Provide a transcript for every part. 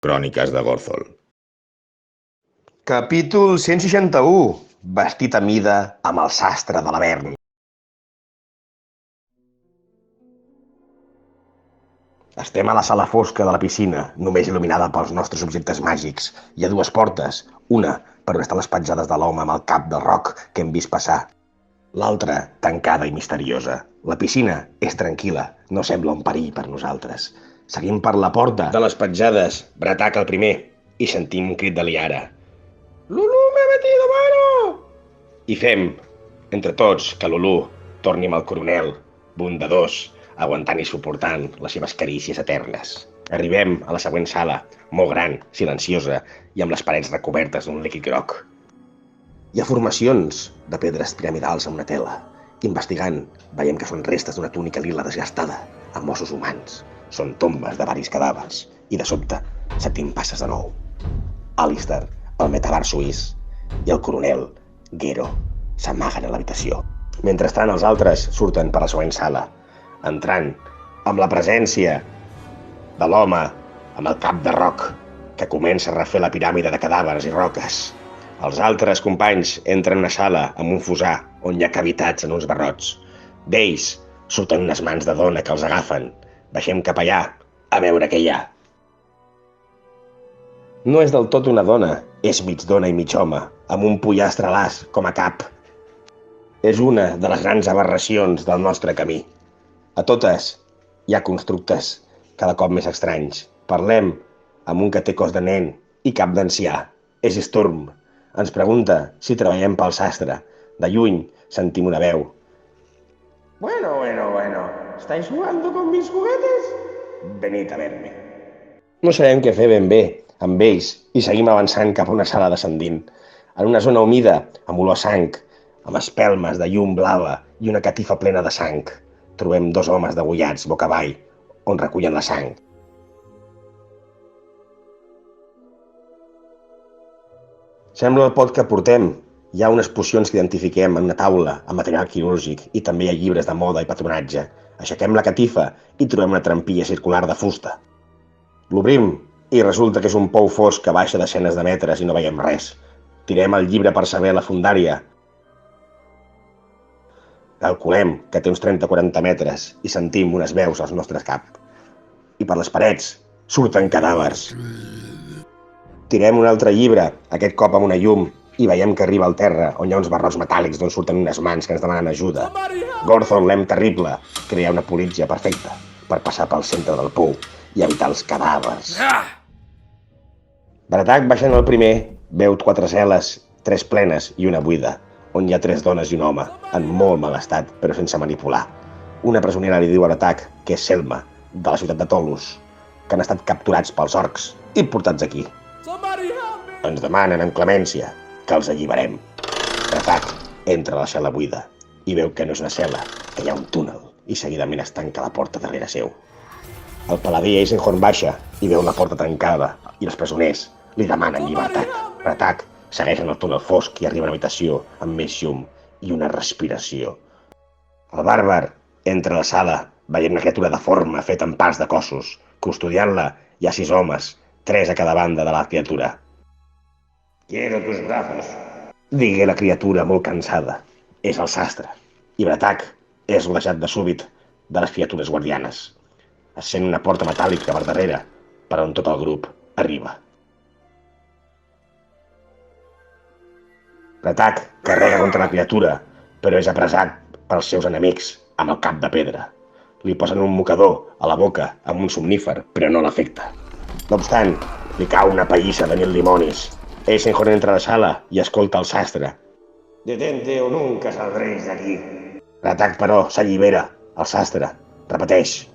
Cròniques de Gothel. Capítol 161. Vestit a mida amb el sastre de l'Avern. Estem a la sala fosca de la piscina, només il·luminada pels nostres objectes màgics. Hi ha dues portes, una per on estan les petjades de l'home amb el cap de roc que hem vist passar. L'altra, tancada i misteriosa. La piscina és tranquil·la, no sembla un perill per nosaltres. Seguim per la porta de les petjades, Bratac el primer, i sentim un crit de Liara. Lulu, m'he metido, mano! I fem, entre tots, que Lulu torni amb el coronel, bondadós, aguantant i suportant les seves carícies eternes. Arribem a la següent sala, molt gran, silenciosa, i amb les parets recobertes d'un líquid groc. Hi ha formacions de pedres piramidals en una tela. Investigant, veiem que són restes d'una túnica lila desgastada, amb ossos humans. Són tombes de varis cadàvers, i de sobte sentim passes de nou. Alistair, el metabar suís, i el coronel, Gero, s'amaguen a l'habitació. Mentrestant, els altres surten per la següent sala, entrant amb la presència de l'home amb el cap de roc, que comença a refer la piràmide de cadàvers i roques. Els altres companys entren a una sala amb un fossar on hi ha cavitats en uns barrots. D'ells surten unes mans de dona que els agafen. Baixem cap allà a veure què hi ha. No és del tot una dona, és mig dona i mig home, amb un pollastre las com a cap. És una de les grans aberracions del nostre camí. A totes hi ha constructes cada cop més estranys. Parlem amb un que té cos de nen i cap d'ancià. És Sturm. Ens pregunta si treballem pel sastre. De lluny sentim una veu. Bueno. ¿Estáis jugando con mis juguetes? Venid a verme. No sabem què fer ben bé amb ells i seguim avançant cap a una sala descendint. En una zona humida, amb olor a sang, amb espelmes de llum blava i una catifa plena de sang, trobem dos homes degollats boca avall, on recullen la sang. Sembla el pot que portem. Hi ha unes pocions que identifiquem en una taula amb material quirúrgic i també hi ha llibres de moda i patronatge. Aixequem la catifa i trobem una trampilla circular de fusta. L'obrim i resulta que és un pou fosc que baixa desenes de metres i no veiem res. Tirem el llibre per saber la fundària. Calculem que té uns 30-40 metres i sentim unes veus als nostres cap. I per les parets surten cadàvers. Tirem un altre llibre, aquest cop amb una llum, i veiem que arriba al terra, on hi ha uns barrots metàl·lics d'on surten unes mans que ens demanen ajuda. Gothel, l'hem terrible, crea una politja perfecta per passar pel centre del pou i evitar els cadàvers. Bratac, baixant el primer, veu 4 cel·les, 3 plenes i una buida, on hi ha 3 dones i un home, en molt mal estat, però sense manipular. Una presonera li diu a Bratac que és Selma, de la ciutat de Tolus, que han estat capturats pels orcs i portats aquí. Ens demanen amb clemència que els alliberem. Bratac entra a la cel·la buida i veu que no és una cel·la, que hi ha un túnel, i seguidament es tanca la porta darrere seu. El paladí Eisenhorn baixa i veu la porta tancada i els presoners li demanen llibertat. Bratac segueix en el túnel fosc i arriba a una habitació amb més llum i una respiració. El bàrbar entra a la sala veient una criatura deforme feta amb parts de cossos. Custodiant-la hi ha 6 homes, 3 a cada banda de la criatura. «Quiero tus brazos», digué la criatura molt cansada. És el sastre. I Bratac és rodejat de súbit de les criatures guardianes. Es sent una porta metàl·lica per darrere, per on tot el grup arriba. Bratac carrega contra la criatura, però és apressat pels seus enemics amb el cap de pedra. Li posen un mocador a la boca amb un somnífer, però no l'afecta. No obstant, li cau una pallissa de 1000 limonis. Eisenhorn entra a la sala i escolta el sastre. «Detente o nunca saldréis d'aquí». Bratac, però, s'allibera. El sastre repeteix.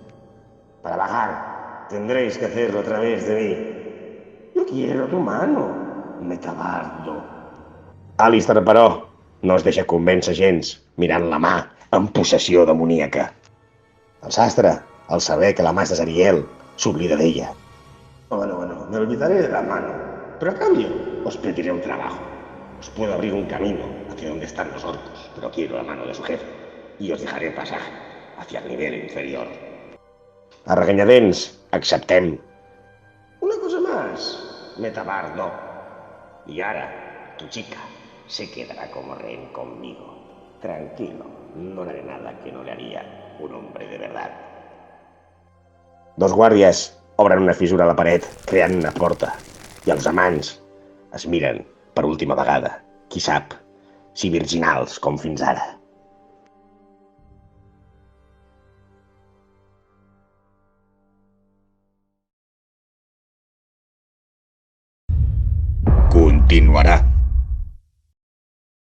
«Para bajar, tendréis que hacerlo a través de mí». «Yo quiero tu mano, metabardo». Alistair, però, no es deixa convèncer gens, mirant la mà en possessió demoníaca. El sastre, al saber que la mà és de Zariel, s'oblida d'ella. Bueno, me olvidaré de la mano. Pero a cambio, os pediré un trabajo. Os puedo abrir un camino hacia donde están los orcos, pero quiero la mano de su jefe, y os dejaré pasaje hacia el nivel inferior. A regañadents, acceptem. Una cosa más. más, metabardo. Y ahora, tu chica se quedará como rehén conmigo. Tranquilo, no haré nada que no le haría un hombre de verdad. Dos guàrdies obren una fissura a la paret, creant una porta, i els amants es miren per última vegada. Qui sap, si virginals com fins ara. Continuarà.